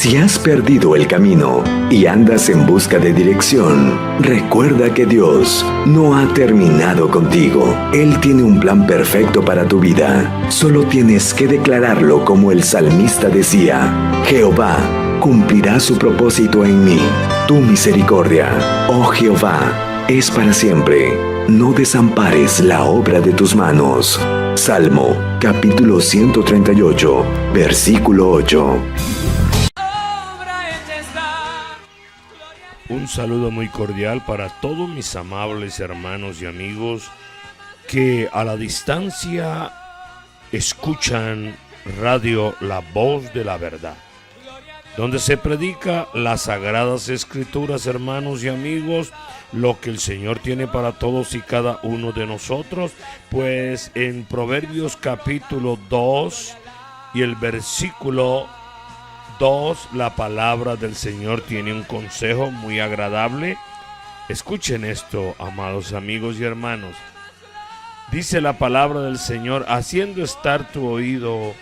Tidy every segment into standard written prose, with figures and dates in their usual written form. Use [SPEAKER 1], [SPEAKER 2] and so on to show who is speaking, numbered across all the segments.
[SPEAKER 1] Si has perdido el camino y andas en busca de dirección, recuerda que Dios no ha terminado contigo. Él tiene un plan perfecto para tu vida. Solo tienes que declararlo como el salmista decía: Jehová cumplirá su propósito en mí. Tu misericordia, oh Jehová, es para siempre. No desampares la obra de tus manos. Salmo, capítulo 138, versículo 8.
[SPEAKER 2] Un saludo muy cordial para todos mis amables hermanos y amigos que a la distancia escuchan Radio La Voz de la Verdad, donde se predica las Sagradas Escrituras, hermanos y amigos, lo que el Señor tiene para todos y cada uno de nosotros. Pues en Proverbios capítulo 2 y el versículo 2, la palabra del Señor tiene un consejo muy agradable. Escuchen esto, amados amigos y hermanos. Dice la palabra del Señor: haciendo estar tu oído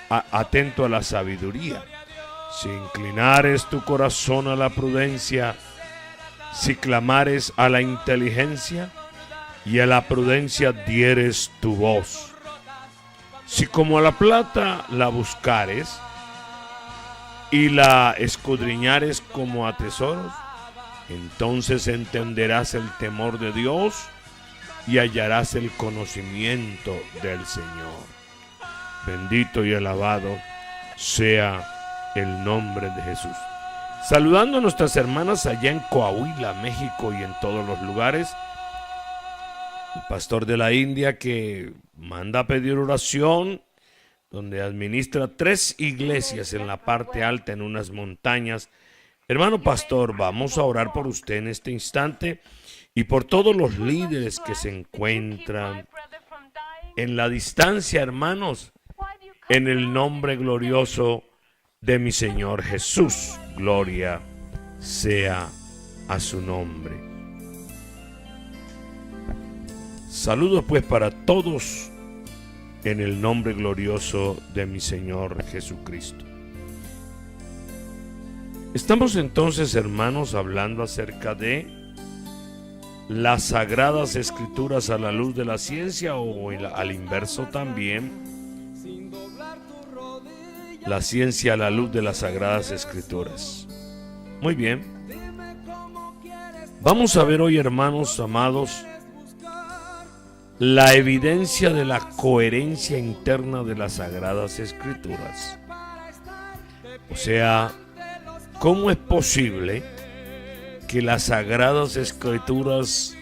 [SPEAKER 2] atento a la sabiduría, si inclinares tu corazón a la prudencia, si clamares a la inteligencia y a la prudencia dieres tu voz, si como a la plata la buscares y la escudriñares como a tesoros, entonces entenderás el temor de Dios y hallarás el conocimiento del Señor. Bendito y alabado sea el nombre de Jesús. Saludando a nuestras hermanas allá en Coahuila, México, y en todos los lugares. El pastor de la India que manda a pedir oración, donde administra 3 iglesias en la parte alta, en unas montañas. Hermano pastor, vamos a orar por usted en este instante y por todos los líderes que se encuentran en la distancia, hermanos, en el nombre glorioso de mi Señor Jesús. Gloria sea a su nombre. Saludos pues para todos en el nombre glorioso de mi Señor Jesucristo. Estamos entonces, hermanos, hablando acerca de las Sagradas Escrituras a la luz de la ciencia, o al inverso también, la ciencia a la luz de las Sagradas Escrituras. Muy bien. Vamos a ver hoy, hermanos amados, la evidencia de la coherencia interna de las Sagradas Escrituras. O sea, ¿cómo es posible que las Sagradas Escrituras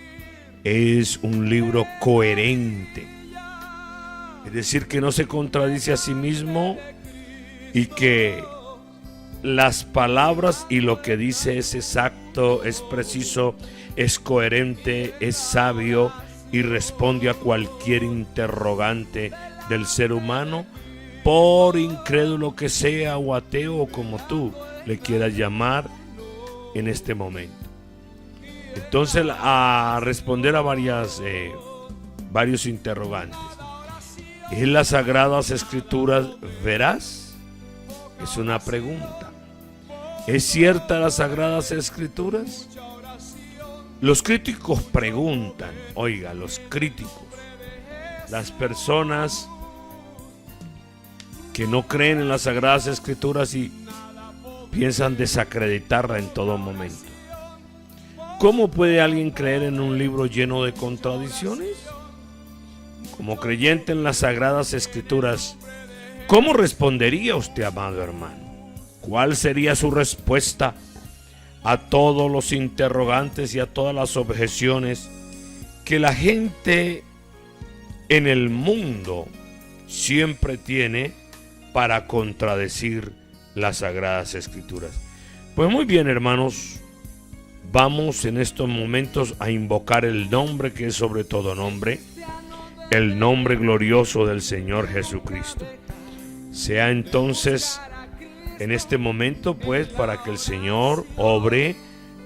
[SPEAKER 2] es un libro coherente? Es decir, que no se contradice a sí mismo y que las palabras y lo que dice es exacto, es preciso, es coherente, es sabio y responde a cualquier interrogante del ser humano, por incrédulo que sea, o ateo, o como tú le quieras llamar en este momento. Entonces, a responder a varios interrogantes. ¿En las Sagradas Escrituras veraz? Es una pregunta. ¿Es cierta las Sagradas Escrituras? Los críticos preguntan, oiga, los críticos, las personas que no creen en las Sagradas Escrituras y piensan desacreditarla en todo momento. ¿Cómo puede alguien creer en un libro lleno de contradicciones? Como creyente en las Sagradas Escrituras, ¿cómo respondería usted, amado hermano? ¿Cuál sería su respuesta a todos los interrogantes y a todas las objeciones que la gente en el mundo siempre tiene para contradecir las Sagradas Escrituras? Pues muy bien, hermanos, vamos en estos momentos a invocar el nombre que es sobre todo nombre, el nombre glorioso del Señor Jesucristo. Sea entonces en este momento, pues, para que el Señor obre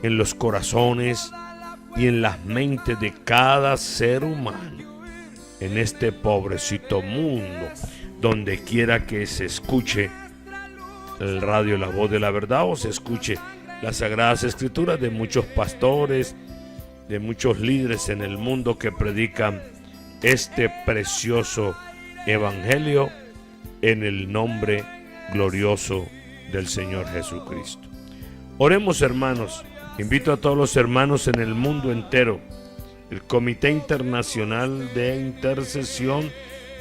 [SPEAKER 2] en los corazones y en las mentes de cada ser humano en este pobrecito mundo, donde quiera que se escuche el radio La Voz de la Verdad o se escuche las Sagradas Escrituras de muchos pastores, de muchos líderes en el mundo que predican este precioso evangelio en el nombre glorioso del Señor Jesucristo. Oremos, hermanos. Invito a todos los hermanos en el mundo entero, el Comité Internacional de Intercesión,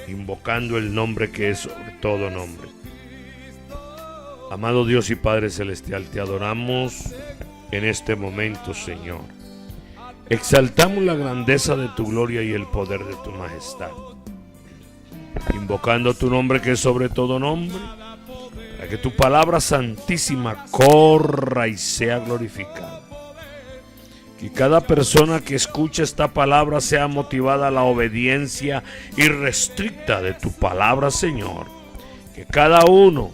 [SPEAKER 2] invocando el nombre que es sobre todo nombre. Amado Dios y Padre Celestial, te adoramos en este momento, Señor. Exaltamos la grandeza de tu gloria y el poder de tu majestad, invocando tu nombre que es sobre todo nombre, para que tu palabra santísima corra y sea glorificada. Que cada persona que escuche esta palabra sea motivada a la obediencia irrestricta de tu palabra, Señor. Que cada uno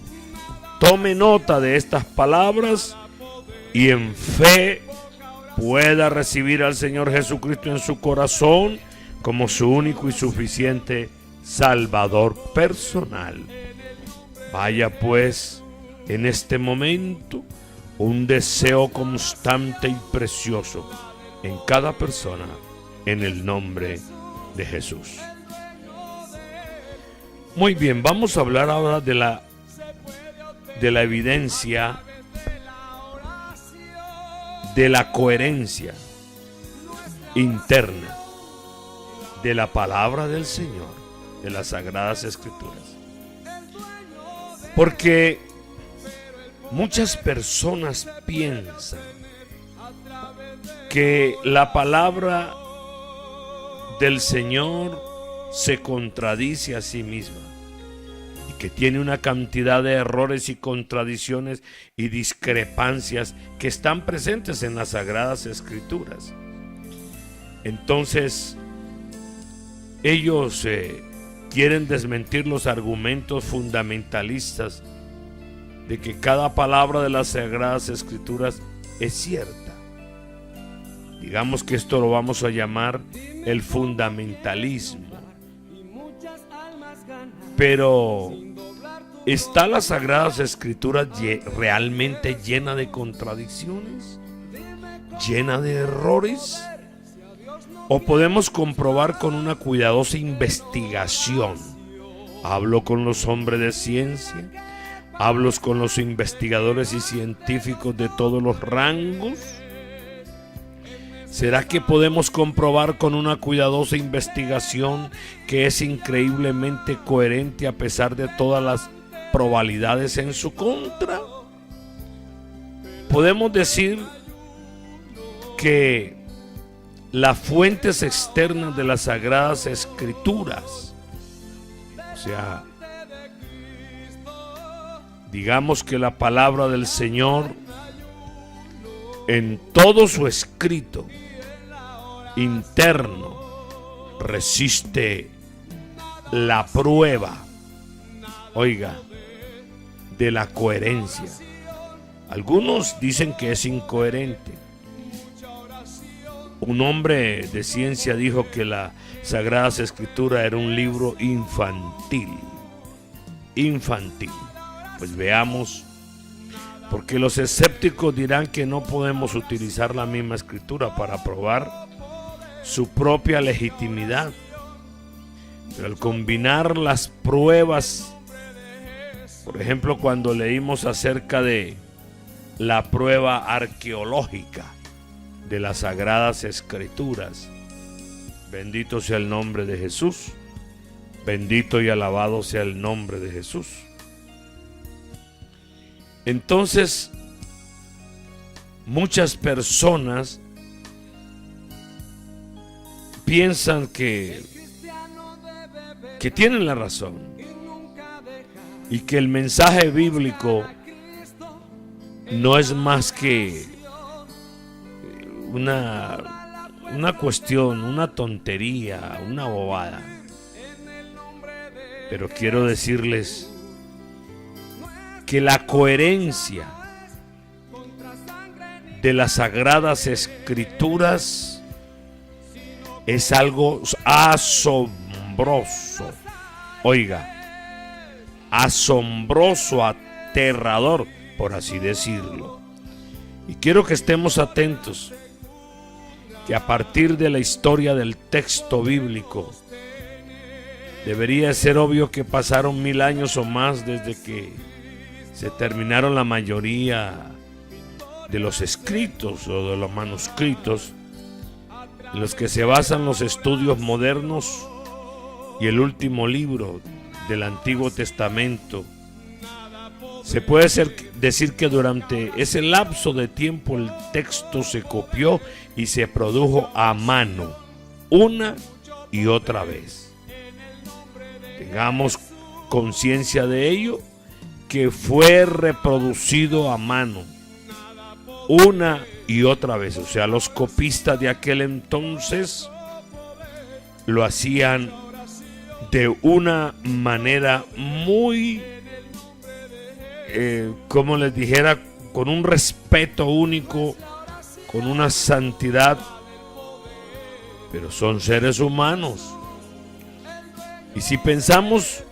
[SPEAKER 2] tome nota de estas palabras y en fe pueda recibir al Señor Jesucristo en su corazón como su único y suficiente Salvador personal. Vaya pues en este momento un deseo constante y precioso en cada persona, en el nombre de Jesús. Muy bien, vamos a hablar ahora de la evidencia de la coherencia interna de la palabra del Señor, de las Sagradas Escrituras. Porque muchas personas piensan que la palabra del Señor se contradice a sí misma y que tiene una cantidad de errores y contradicciones y discrepancias que están presentes en las Sagradas Escrituras. Entonces, ellos quieren desmentir los argumentos fundamentalistas de que cada palabra de las Sagradas Escrituras es cierta. Digamos que esto lo vamos a llamar el fundamentalismo. Pero ¿está las Sagradas Escrituras realmente llena de contradicciones? ¿Llena de errores? ¿O podemos comprobar con una cuidadosa investigación? Hablo con los hombres de ciencia, hablo con los investigadores y científicos de todos los rangos. ¿Será que podemos comprobar con una cuidadosa investigación que es increíblemente coherente a pesar de todas las probabilidades en su contra? Podemos decir que las fuentes externas de las Sagradas Escrituras, o sea, digamos que la palabra del Señor en todo su escrito interno resiste la prueba, oiga, de la coherencia. Algunos dicen que es incoherente. Un hombre de ciencia dijo que la Sagrada Escritura era un libro infantil. Pues veamos, porque los escépticos dirán que no podemos utilizar la misma escritura para probar su propia legitimidad. Pero al combinar las pruebas, por ejemplo, cuando leímos acerca de la prueba arqueológica de las Sagradas Escrituras, bendito sea el nombre de Jesús, bendito y alabado sea el nombre de Jesús. Entonces, muchas personas piensan que tienen la razón y que el mensaje bíblico no es más que una cuestión, una tontería, una bobada. Pero quiero decirles que la coherencia de las Sagradas Escrituras es algo asombroso. Oiga, asombroso, aterrador, por así decirlo. Y quiero que estemos atentos, que a partir de la historia del texto bíblico, debería ser obvio que pasaron 1000 años o más desde que se terminaron la mayoría de los escritos o de los manuscritos en los que se basan los estudios modernos y el último libro del Antiguo Testamento. Se puede decir que durante ese lapso de tiempo el texto se copió y se produjo a mano, una y otra vez. Tengamos conciencia de ello, que fue reproducido a mano, una y otra vez. O sea, los copistas de aquel entonces lo hacían de una manera muy, como les dijera, con un respeto único, con una santidad, pero son seres humanos. Y si pensamos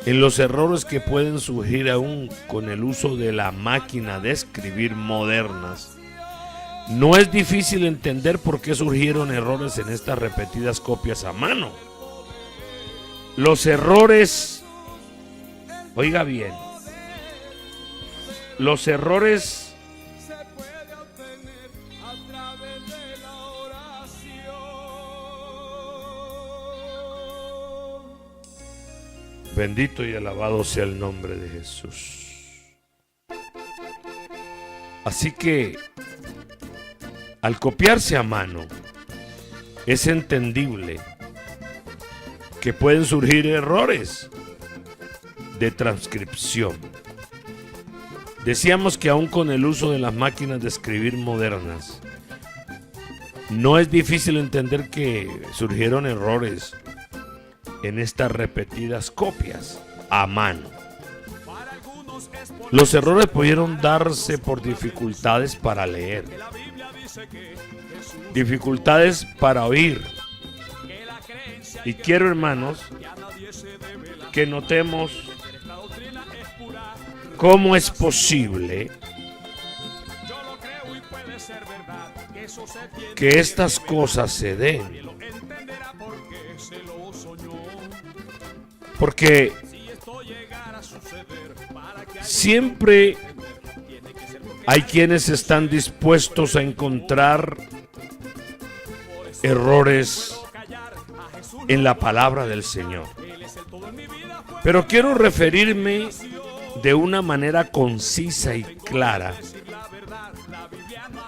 [SPEAKER 2] en los errores que pueden surgir aún con el uso de la máquina de escribir modernas, no es difícil entender por qué surgieron errores en estas repetidas copias a mano. Los errores, oiga bien, los errores bendito y alabado sea el nombre de Jesús. Así que al copiarse a mano, es entendible que pueden surgir errores de transcripción. Decíamos que aún con el uso de las máquinas de escribir modernas, no es difícil entender que surgieron errores en estas repetidas copias a mano. Los errores pudieron darse por dificultades para leer, dificultades para oír. Y quiero, hermanos, que notemos cómo es posible que estas cosas se den. Porque siempre hay quienes están dispuestos a encontrar errores en la palabra del Señor. Pero quiero referirme de una manera concisa y clara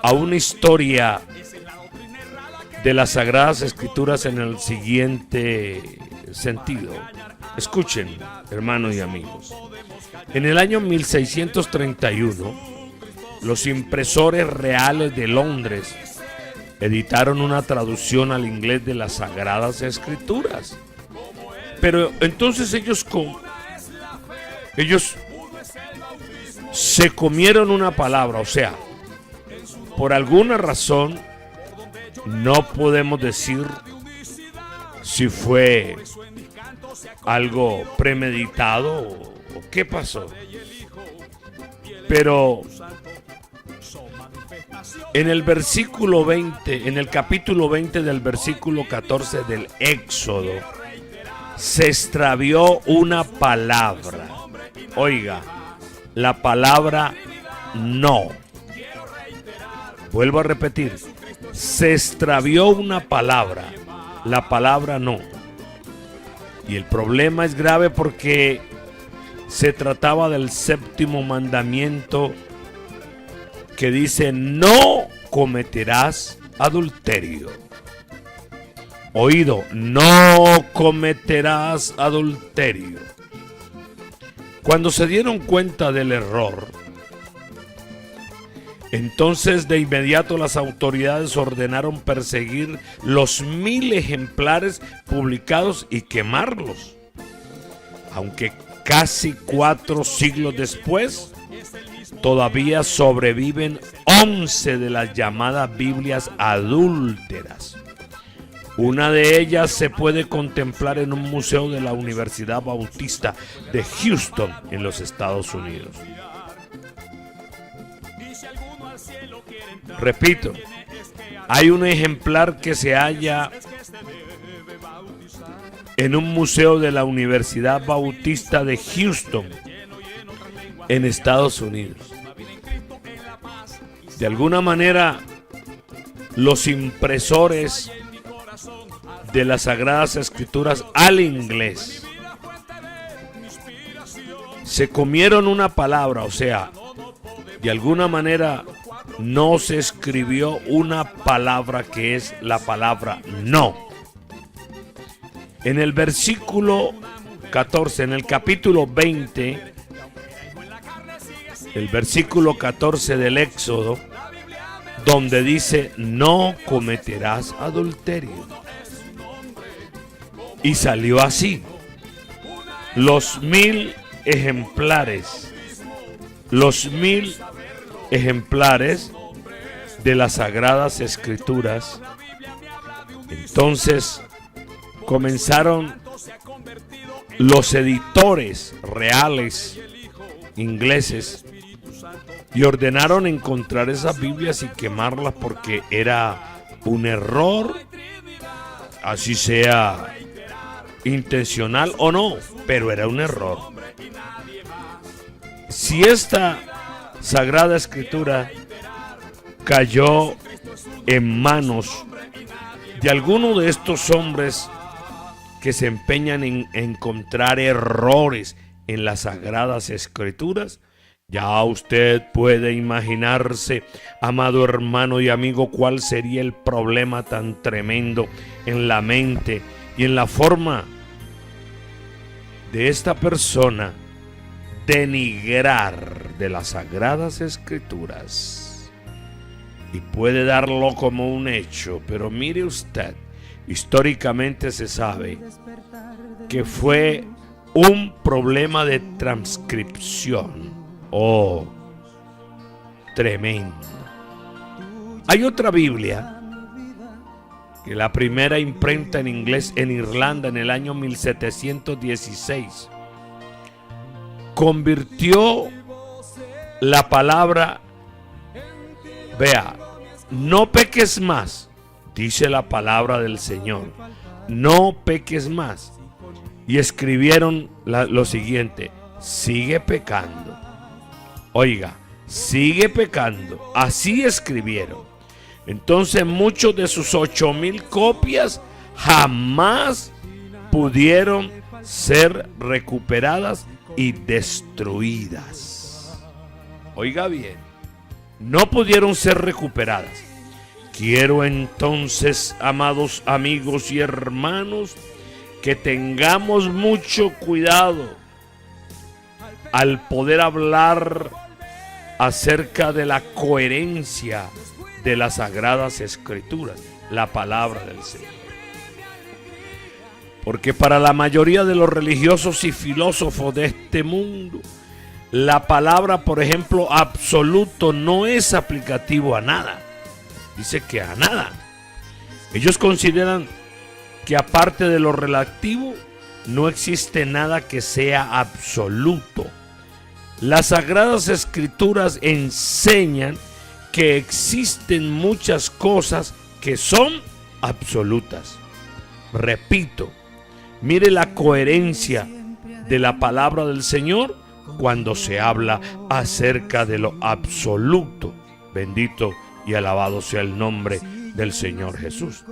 [SPEAKER 2] a una historia de las Sagradas Escrituras en el siguiente sentido. Escuchen, hermanos y amigos. En el año 1631, los impresores reales de Londres editaron una traducción al inglés de las Sagradas Escrituras. Pero entonces ellos se comieron una palabra, o sea, por alguna razón no podemos decir si fue algo premeditado o qué pasó. Pero en el versículo 20, en el capítulo 20 del versículo 14 del Éxodo, se extravió una palabra. Oiga, la palabra no. Vuelvo a repetir, se extravió una palabra, la palabra no. Y el problema es grave porque se trataba del séptimo mandamiento que dice: no cometerás adulterio. Oído, no cometerás adulterio. Cuando se dieron cuenta del error, entonces de inmediato las autoridades ordenaron perseguir los 1000 ejemplares publicados y quemarlos. Aunque casi 4 siglos después, todavía sobreviven 11 de las llamadas Biblias adúlteras. Una de ellas se puede contemplar en un museo de la Universidad Bautista de Houston, en los Estados Unidos. Repito, hay un ejemplar que se halla en un museo de la Universidad Bautista de Houston, en Estados Unidos. De alguna manera, los impresores de las Sagradas Escrituras al inglés se comieron una palabra, o sea, de alguna manera no se escribió una palabra que es la palabra no. En el versículo 14, en el capítulo 20, el versículo 14 del Éxodo, donde dice: no cometerás adulterio. Y salió así. Los 1000 ejemplares de las Sagradas Escrituras. Entonces comenzaron los editores reales ingleses y ordenaron encontrar esas Biblias y quemarlas, porque era un error, así sea intencional o no, pero era un error. Si esta Sagrada Escritura cayó en manos de alguno de estos hombres que se empeñan en encontrar errores en las Sagradas Escrituras, ya usted puede imaginarse, amado hermano y amigo, cuál sería el problema tan tremendo en la mente y en la forma de esta persona denigrar de las Sagradas Escrituras. Y puede darlo como un hecho, pero mire usted, históricamente se sabe que fue un problema de transcripción. Oh, tremendo. Hay otra Biblia, que la primera imprenta en inglés en Irlanda en el año 1716 convirtió la palabra, vea, no peques más, dice la palabra del Señor, no peques más, y escribieron lo siguiente: sigue pecando. Oiga, sigue pecando. Así escribieron. Entonces muchos de sus 8,000 copias jamás pudieron ser recuperadas y destruidas. Oiga bien, no pudieron ser recuperadas. Quiero entonces, amados amigos y hermanos, que tengamos mucho cuidado al poder hablar acerca de la coherencia de las Sagradas Escrituras, la palabra del Señor. Porque para la mayoría de los religiosos y filósofos de este mundo, la palabra, por ejemplo, absoluto, no es aplicativo a nada. Dice que a nada. Ellos consideran que aparte de lo relativo, no existe nada que sea absoluto. Las Sagradas Escrituras enseñan que existen muchas cosas que son absolutas. Repito, mire la coherencia de la palabra del Señor cuando se habla acerca de lo absoluto. Bendito y alabado sea el nombre del Señor Jesús.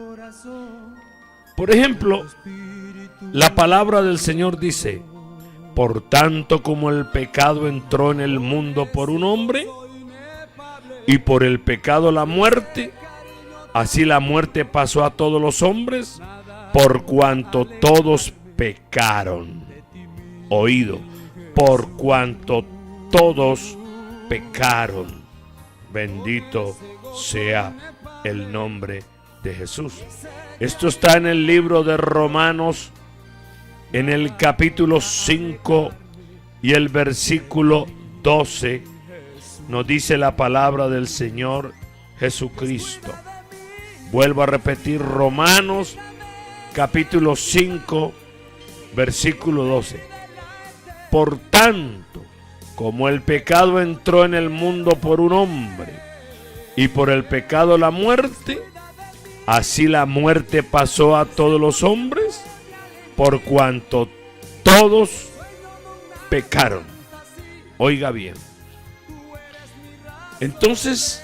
[SPEAKER 2] Por ejemplo, la palabra del Señor dice: por tanto como el pecado entró en el mundo por un hombre, y por el pecado la muerte, así la muerte pasó a todos los hombres, por cuanto todos pecaron. Oído, por cuanto todos pecaron. Bendito sea el nombre de Jesús. Esto está en el libro de Romanos, en el capítulo 5 y el versículo 12, nos dice la palabra del Señor Jesucristo. Vuelvo a repetir, Romanos capítulo 5, versículo 12. Por tanto, como el pecado entró en el mundo por un hombre, y por el pecado la muerte, así la muerte pasó a todos los hombres, por cuanto todos pecaron. Oiga bien. Entonces,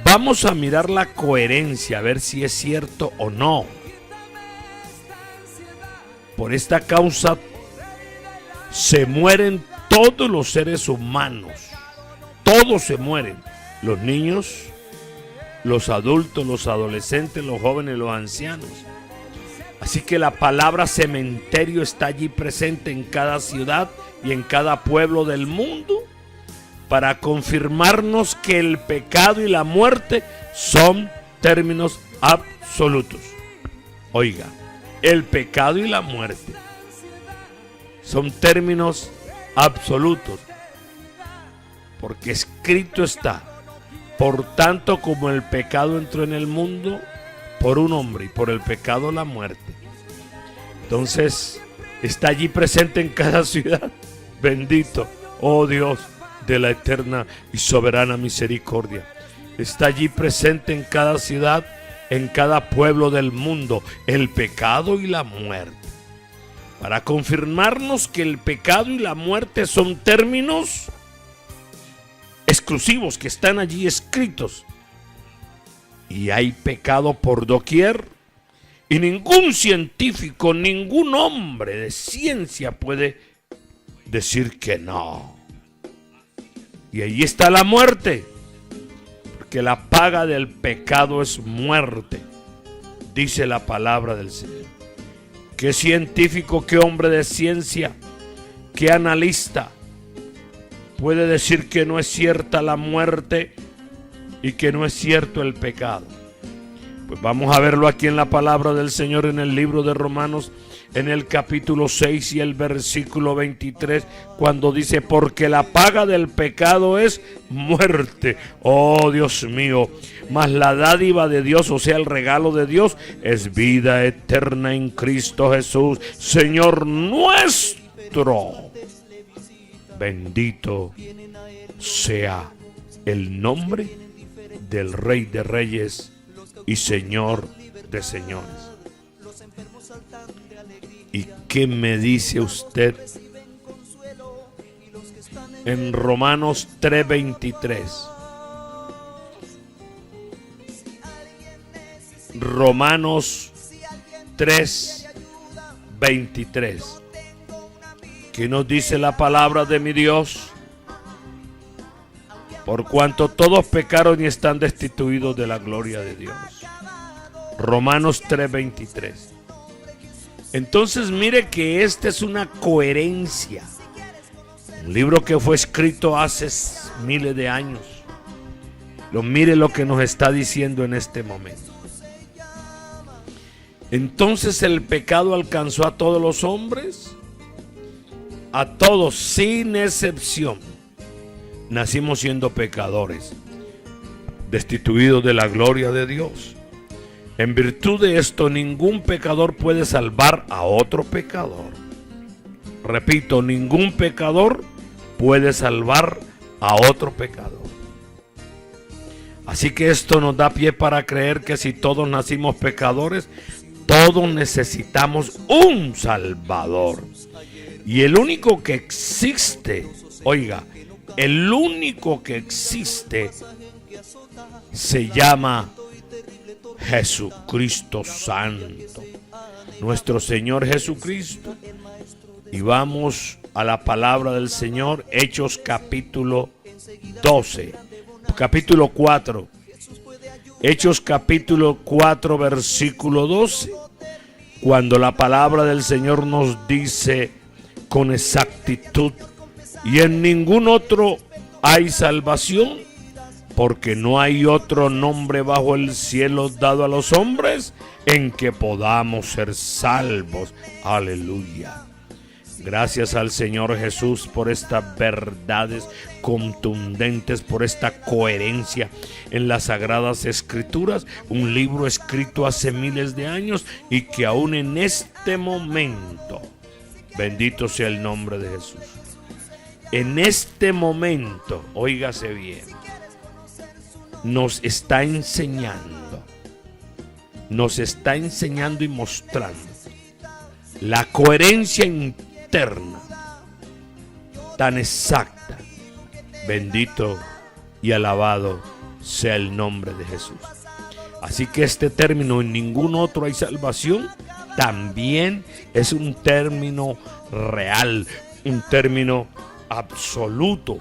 [SPEAKER 2] vamos a mirar la coherencia, a ver si es cierto o no. Por esta causa se mueren todos los seres humanos. Todos se mueren. Los niños, los adultos, los adolescentes, los jóvenes, los ancianos. Así que la palabra cementerio está allí presente en cada ciudad y en cada pueblo del mundo para confirmarnos que el pecado y la muerte son términos absolutos. Oiga, el pecado y la muerte son términos absolutos, porque escrito está: por tanto, como el pecado entró en el mundo por un hombre y por el pecado la muerte. Entonces, está allí presente en cada ciudad. Bendito, oh Dios de la eterna y soberana misericordia. Está allí presente en cada ciudad, en cada pueblo del mundo, el pecado y la muerte. Para confirmarnos que el pecado y la muerte son términos exclusivos que están allí escritos. Y hay pecado por doquier. Y ningún científico, ningún hombre de ciencia puede decir que no. Y ahí está la muerte. Porque la paga del pecado es muerte, dice la palabra del Señor. ¿Qué científico, qué hombre de ciencia, qué analista puede decir que no es cierta la muerte y que no es cierto el pecado? Pues vamos a verlo aquí en la palabra del Señor en el libro de Romanos, en el capítulo 6 y el versículo 23, cuando dice: porque la paga del pecado es muerte. Oh Dios mío, mas la dádiva de Dios, o sea el regalo de Dios, es vida eterna en Cristo Jesús, Señor nuestro. Bendito sea el nombre del Rey de Reyes y Señor de señores. ¿Y qué me dice usted en Romanos 3:23? Romanos 3:23. ¿Qué nos dice la palabra de mi Dios? Por cuanto todos pecaron y están destituidos de la gloria de Dios. Romanos 3:23. Entonces mire que esta es una coherencia. Un libro que fue escrito hace miles de años. Mire lo que nos está diciendo en este momento. Entonces el pecado alcanzó a todos los hombres. A todos, sin excepción. Nacimos siendo pecadores, destituidos de la gloria de Dios. En virtud de esto, ningún pecador puede salvar a otro pecador. Repito, ningún pecador puede salvar a otro pecador. Así que esto nos da pie para creer que si todos nacimos pecadores, todos necesitamos un Salvador. Y el único que existe, oiga, el único que existe se llama Jesucristo Santo, nuestro Señor Jesucristo. Y vamos a la palabra del Señor, Hechos capítulo 4. Hechos capítulo 4, versículo 12, cuando la palabra del Señor nos dice con exactitud: y en ningún otro hay salvación, porque no hay otro nombre bajo el cielo dado a los hombres en que podamos ser salvos. Aleluya. Gracias al Señor Jesús por estas verdades contundentes, por esta coherencia en las Sagradas Escrituras, un libro escrito hace miles de años y que aún en este momento, bendito sea el nombre de Jesús, en este momento, óigase bien, nos está enseñando y mostrando la coherencia interna tan exacta. Bendito y alabado sea el nombre de Jesús. Así que este término, en ningún otro hay salvación, también es un término real, un término absoluto,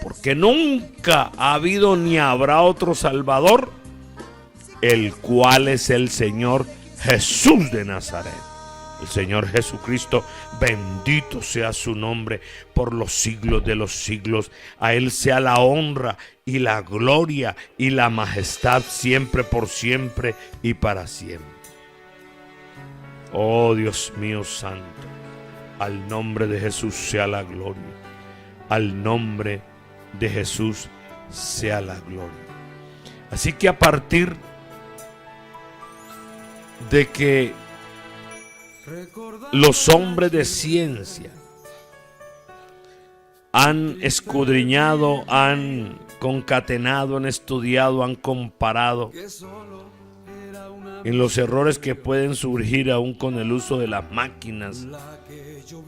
[SPEAKER 2] porque nunca ha habido ni habrá otro Salvador, el cual es el Señor Jesús de Nazaret. El Señor Jesucristo, bendito sea su nombre por los siglos de los siglos. A Él sea la honra y la gloria y la majestad siempre, por siempre y para siempre. Oh Dios mío santo, al nombre de Jesús sea la gloria. Al nombre de Jesús sea la gloria. Así que a partir de que los hombres de ciencia han escudriñado, han concatenado, han estudiado, han comparado en los errores que pueden surgir aún con el uso de las máquinas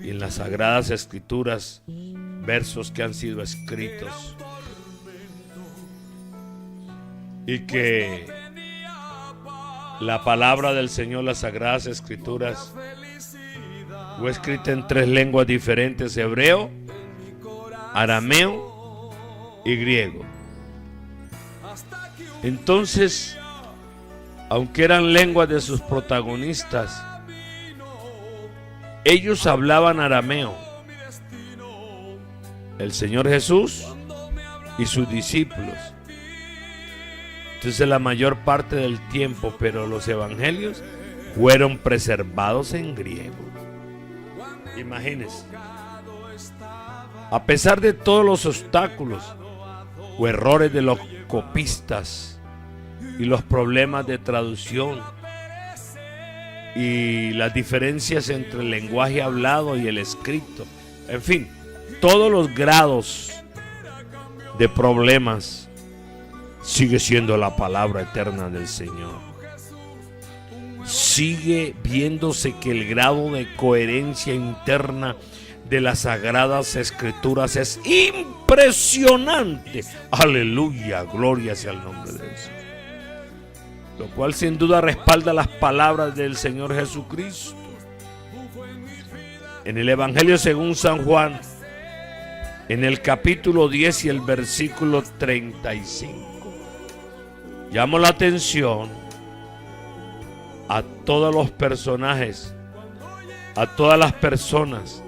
[SPEAKER 2] y en las Sagradas Escrituras, versos que han sido escritos y que la palabra del Señor, las Sagradas Escrituras, fue escrita en 3 lenguas diferentes: hebreo, arameo y griego. Entonces, aunque eran lenguas de sus protagonistas, ellos hablaban arameo. El Señor Jesús y sus discípulos. Entonces la mayor parte del tiempo, pero los evangelios fueron preservados en griego. Imagínense. A pesar de todos los obstáculos o errores de los copistas y los problemas de traducción y las diferencias entre el lenguaje hablado y el escrito, en fin, todos los grados de problemas, sigue siendo la palabra eterna del Señor. Sigue viéndose que el grado de coherencia interna de las Sagradas Escrituras es impresionante. Aleluya, gloria sea el nombre de Jesús. Lo cual sin duda respalda las palabras del Señor Jesucristo. En el Evangelio según San Juan, en el capítulo 10 y el versículo 35. Llamo la atención a todos los personajes, a todas las personas,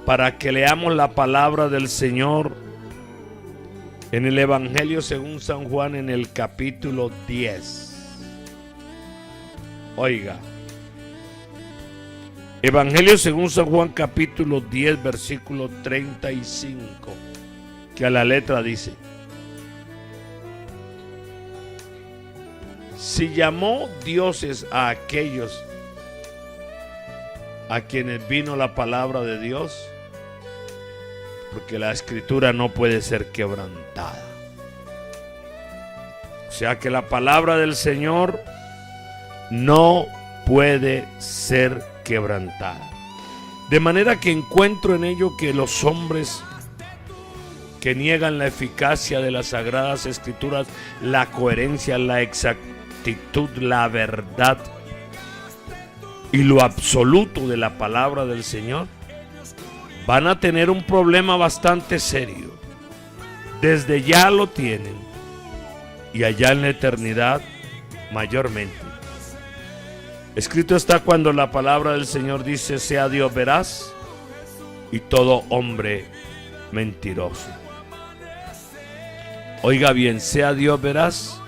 [SPEAKER 2] para que leamos la palabra del Señor en el Evangelio según San Juan, en el capítulo 10. Oiga, Evangelio según San Juan, capítulo 10, versículo 35, que a la letra dice: si llamó dioses a aquellos a quienes vino la palabra de Dios, porque la escritura no puede ser quebrantada. O sea que la palabra del Señor no puede ser quebrantada. De manera que encuentro en ello que los hombres que niegan la eficacia de las Sagradas Escrituras, la coherencia, la exactitud, la verdad y lo absoluto de la palabra del Señor, van a tener un problema bastante serio. Desde ya lo tienen, y allá en la eternidad mayormente. Escrito está cuando la palabra del Señor dice: sea Dios veraz y todo hombre mentiroso. Oiga bien, sea Dios veraz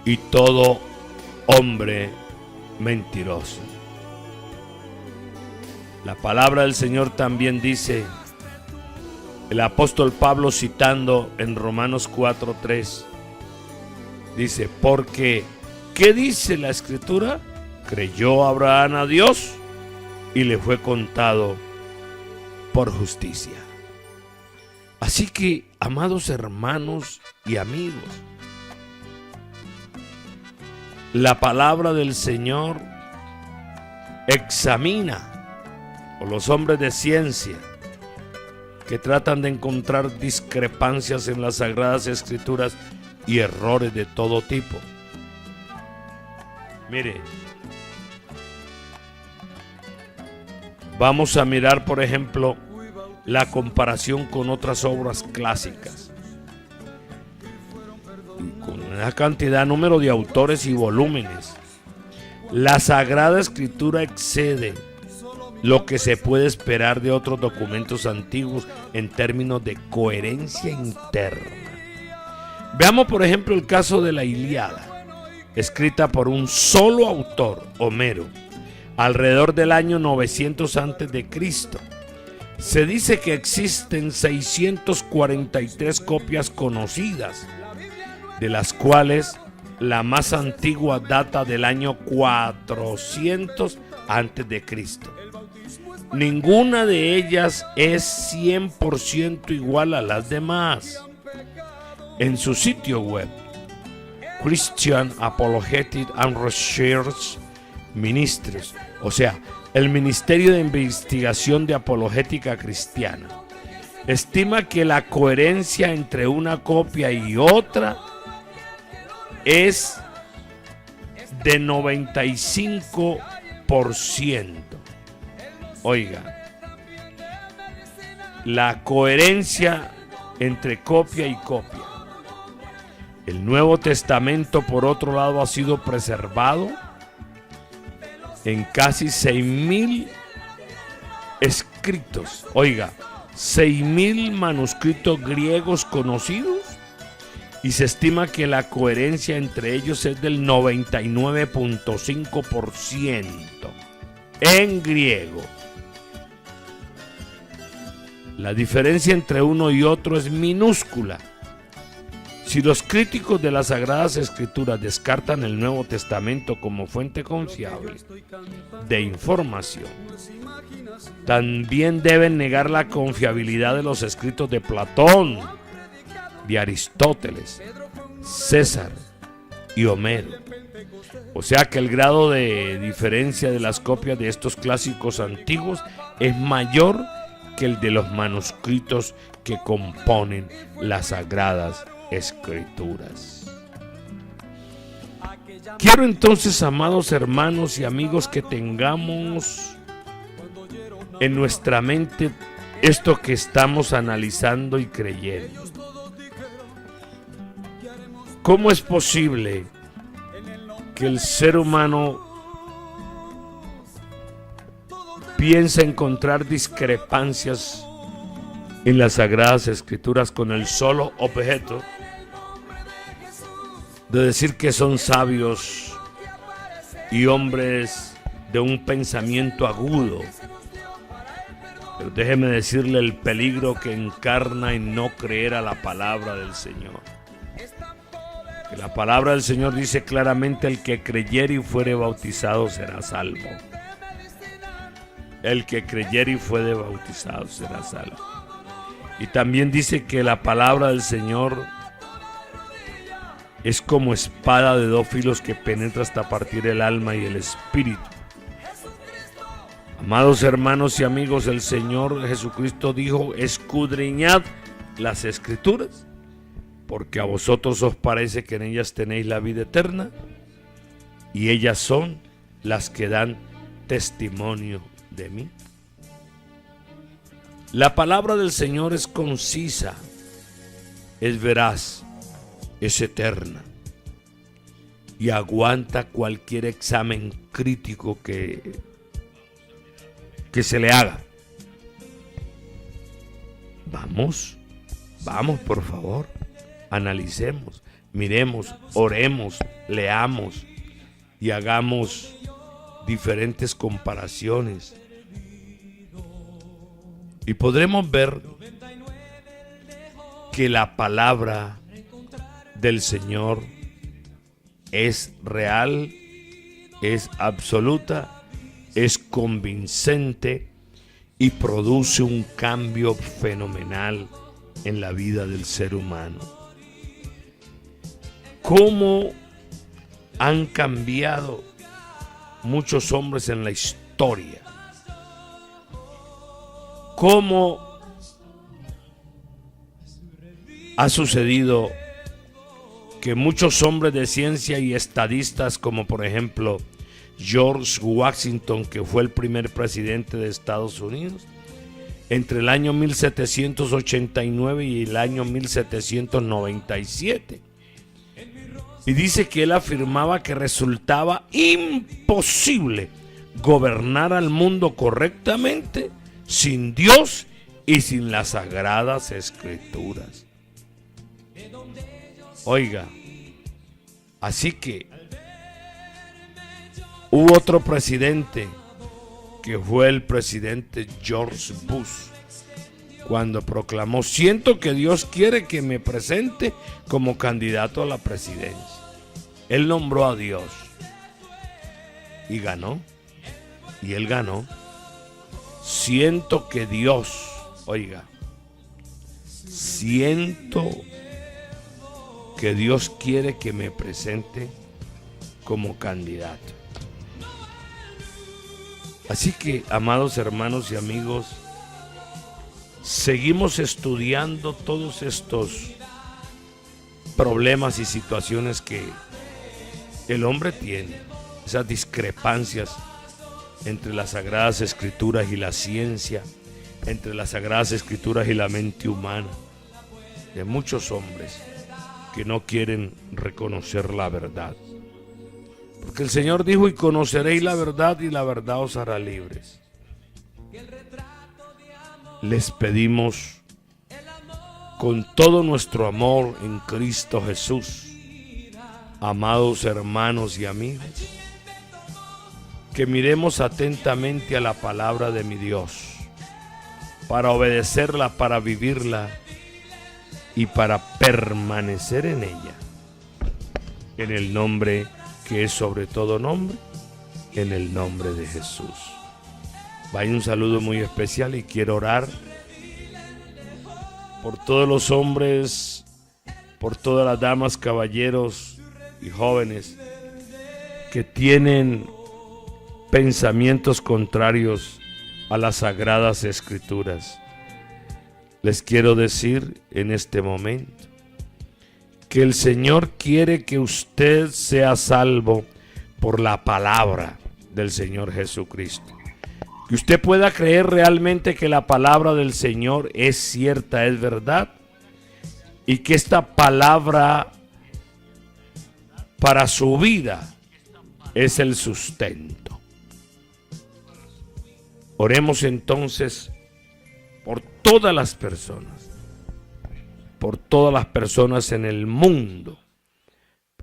[SPEAKER 2] y todo hombre mentiroso. La palabra del Señor también dice, el apóstol Pablo citando en Romanos 4:3, dice, porque, ¿qué dice la Escritura? Creyó Abraham a Dios y le fue contado por justicia. Así que, amados hermanos y amigos, la palabra del Señor examina, o los hombres de ciencia que tratan de encontrar discrepancias en las Sagradas Escrituras y errores de todo tipo. Mire, vamos a mirar, por ejemplo, la comparación con otras obras clásicas. Con una cantidad, número de autores y volúmenes, la Sagrada Escritura excede lo que se puede esperar de otros documentos antiguos en términos de coherencia interna. Veamos, por ejemplo, el caso de la Ilíada, escrita por un solo autor, Homero, alrededor del año 900 a.C. Se dice que existen 643 copias conocidas, de las cuales la más antigua data del año 400 a.C. Ninguna de ellas es 100% igual a las demás. En su sitio web, Christian Apologetic and Research Ministries, o sea, el Ministerio de Investigación de Apologética Cristiana, estima que la coherencia entre una copia y otra es de 95%. Oiga, la coherencia entre copia y copia. El Nuevo Testamento, por otro lado, ha sido preservado en casi 6,000 escritos. Oiga, 6,000 manuscritos griegos conocidos, y se estima que la coherencia entre ellos es del 99.5% en griego. La diferencia entre uno y otro es minúscula. Si los críticos de las Sagradas Escrituras descartan el Nuevo Testamento como fuente confiable de información, también deben negar la confiabilidad de los escritos de Platón, de Aristóteles, César y Homero. O sea que el grado de diferencia de las copias de estos clásicos antiguos es mayor que el de los manuscritos que componen las Sagradas Escrituras. Quiero entonces, amados hermanos y amigos, que tengamos en nuestra mente esto que estamos analizando y creyendo. ¿Cómo es posible que el ser humano piensa encontrar discrepancias en las Sagradas Escrituras con el solo objeto de decir que son sabios y hombres de un pensamiento agudo? Pero déjeme decirle el peligro que encarna en no creer a la palabra del Señor. Que la palabra del Señor dice claramente: el que creyere y fuere bautizado será salvo. El que creyere y fuere bautizado será salvo. Y también dice que la palabra del Señor es como espada de dos filos que penetra hasta partir el alma y el espíritu. Amados hermanos y amigos, el Señor Jesucristo dijo: escudriñad las Escrituras, porque a vosotros os parece que en ellas tenéis la vida eterna, y ellas son las que dan testimonio de mí. La palabra del Señor es concisa, es veraz, es eterna y aguanta cualquier examen crítico que se le haga. Vamos por favor, analicemos, miremos, oremos, leamos y hagamos diferentes comparaciones Y podremos ver que la palabra del Señor es real, es absoluta, es convincente y produce un cambio fenomenal en la vida del ser humano. ¿Cómo han cambiado muchos hombres en la historia? ¿Cómo ha sucedido que muchos hombres de ciencia y estadistas, como por ejemplo George Washington, que fue el primer presidente de Estados Unidos, entre el año 1789 y el año 1797, y dice que él afirmaba que resultaba imposible gobernar al mundo correctamente sin Dios y sin las sagradas escrituras. Oiga, así que hubo otro presidente que fue el presidente George Bush, cuando proclamó: siento que Dios quiere que me presente como candidato a la presidencia. Él nombró a Dios y ganó, y él ganó. Siento que Dios, oiga, siento que Dios quiere que me presente como candidato. Así que, amados hermanos y amigos, seguimos estudiando todos estos problemas y situaciones que el hombre tiene, esas discrepancias entre las Sagradas Escrituras y la ciencia, entre las Sagradas Escrituras y la mente humana, de muchos hombres que no quieren reconocer la verdad. Porque el Señor dijo: y conoceréis la verdad, y la verdad os hará libres. Les pedimos con todo nuestro amor en Cristo Jesús, amados hermanos y amigos, que miremos atentamente a la palabra de mi Dios, para obedecerla, para vivirla y para permanecer en ella, en el nombre que es sobre todo nombre, en el nombre de Jesús. Vaya un saludo muy especial y quiero orar por todos los hombres, por todas las damas, caballeros y jóvenes que tienen pensamientos contrarios a las Sagradas Escrituras. Les quiero decir en este momento que el Señor quiere que usted sea salvo por la palabra del Señor Jesucristo. Que usted pueda creer realmente que la palabra del Señor es cierta, es verdad, y que esta palabra para su vida es el sustento. Oremos entonces por todas las personas en el mundo,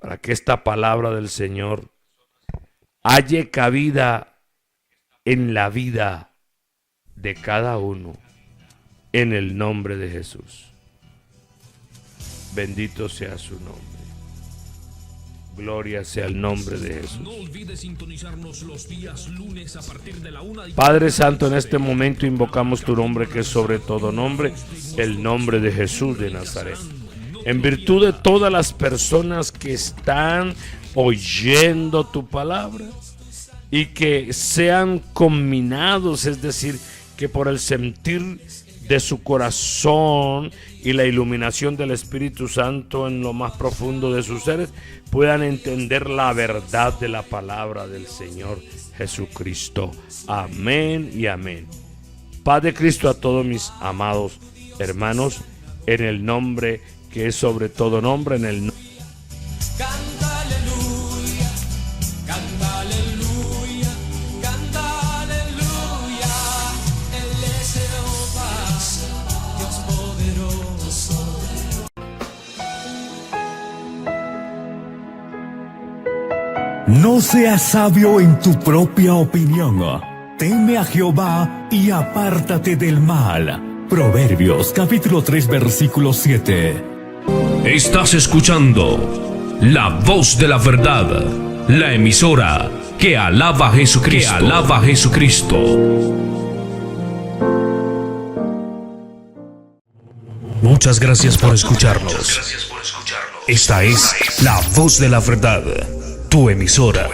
[SPEAKER 2] para que esta palabra del Señor halle cabida en la vida de cada uno, en el nombre de Jesús. Bendito sea su nombre. Gloria sea el nombre de Jesús.
[SPEAKER 3] No olvides sintonizarnos los días lunes a partir de la 1:00.
[SPEAKER 2] Padre Santo, en este momento invocamos tu nombre, que es sobre todo nombre, el nombre de Jesús de Nazaret. En virtud de todas las personas que están oyendo tu palabra y que sean combinados, es decir, que por el sentir de su corazón y la iluminación del Espíritu Santo en lo más profundo de sus seres, puedan entender la verdad de la palabra del Señor Jesucristo. Amén y amén. Paz de Cristo a todos mis amados hermanos, en el nombre que es sobre todo nombre, en el nombre.
[SPEAKER 4] Canta aleluya, canta aleluya, canta aleluya. Él es Jehová, Dios poderoso.
[SPEAKER 5] No seas sabio en tu propia opinión. Teme a Jehová y apártate del mal. Proverbios capítulo 3 versículo 7.
[SPEAKER 3] Estás escuchando La Voz de la Verdad, la emisora que alaba a Jesucristo. Que alaba a Jesucristo. Muchas gracias por escucharnos. Esta es La Voz de la Verdad, tu emisora.